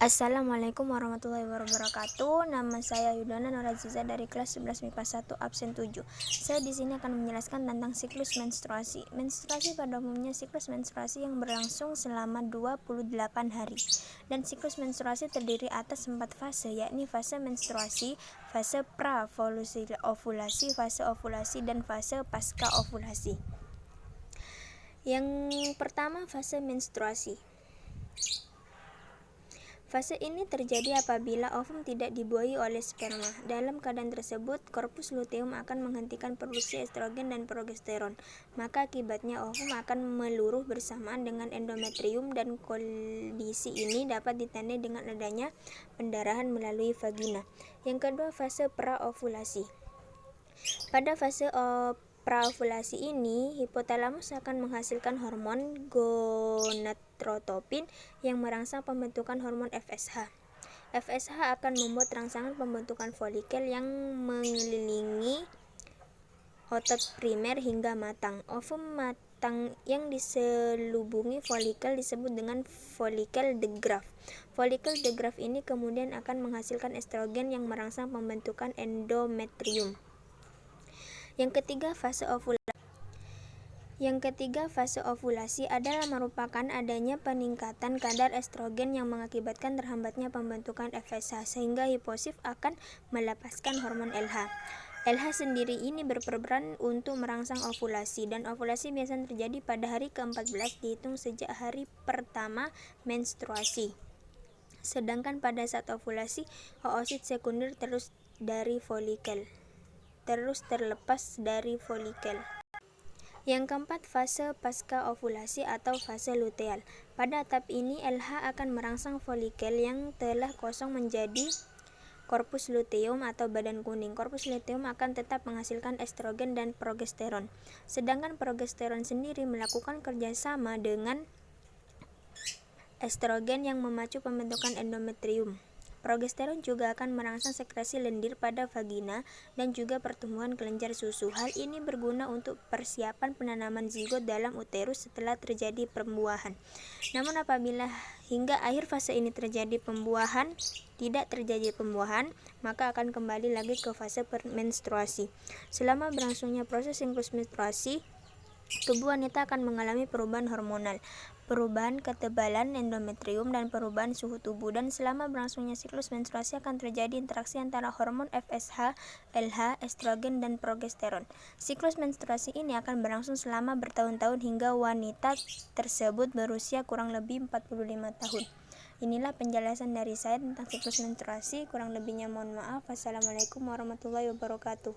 Assalamualaikum warahmatullahi wabarakatuh. Nama saya Yudana Nuraziza dari kelas 11 MIPA 1 absen 7. Saya di sini akan menjelaskan tentang siklus menstruasi. Menstruasi pada umumnya siklus menstruasi yang berlangsung selama 28 hari. Dan siklus menstruasi terdiri atas 4 fase, yakni fase menstruasi, fase pra-ovulasi, fase ovulasi, dan fase pasca ovulasi. Yang pertama, fase menstruasi. Fase ini terjadi apabila ovum tidak dibuahi oleh sperma. Dalam keadaan tersebut, korpus luteum akan menghentikan produksi estrogen dan progesteron. Maka akibatnya ovum akan meluruh bersamaan dengan endometrium, dan kondisi ini dapat ditandai dengan adanya pendarahan melalui vagina. Yang kedua, fase praovulasi. Pada fase praovulasi ini, hipotalamus akan menghasilkan hormon gonadotropin yang merangsang pembentukan hormon FSH. FSH akan membuat rangsangan pembentukan folikel yang mengelilingi otot primer hingga matang. Ovum matang yang diselubungi folikel disebut dengan folikel de Graaff. Folikel de Graaff ini kemudian akan menghasilkan estrogen yang merangsang pembentukan endometrium. Yang ketiga, fase ovulasi adalah merupakan adanya peningkatan kadar estrogen yang mengakibatkan terhambatnya pembentukan FSH, sehingga hipofis akan melepaskan hormon LH. LH sendiri ini berperan untuk merangsang ovulasi, dan ovulasi biasanya terjadi pada hari ke-14 dihitung sejak hari pertama menstruasi. Sedangkan pada saat ovulasi, oosit sekunder terlepas dari folikel. Yang keempat, fase pasca ovulasi atau fase luteal. Pada tahap ini, LH akan merangsang folikel yang telah kosong menjadi korpus luteum atau badan kuning. Korpus luteum akan tetap menghasilkan estrogen dan progesteron. Sedangkan progesteron sendiri melakukan kerjasama dengan estrogen yang memacu pembentukan endometrium. Progesteron juga akan merangsang sekresi lendir pada vagina dan juga pertumbuhan kelenjar susu. Hal ini berguna untuk persiapan penanaman zigot dalam uterus setelah terjadi pembuahan. Namun apabila hingga akhir fase ini tidak terjadi pembuahan, maka akan kembali lagi ke fase menstruasi. Selama berlangsungnya proses siklus menstruasi, tubuh wanita akan mengalami perubahan hormonal, perubahan ketebalan endometrium, dan perubahan suhu tubuh. Dan selama berlangsungnya siklus menstruasi akan terjadi interaksi antara hormon FSH, LH, estrogen, dan progesteron. Siklus menstruasi ini akan berlangsung selama bertahun-tahun hingga wanita tersebut berusia kurang lebih 45 tahun. Inilah penjelasan dari saya tentang siklus menstruasi. Kurang lebihnya mohon maaf. Wassalamualaikum warahmatullahi wabarakatuh.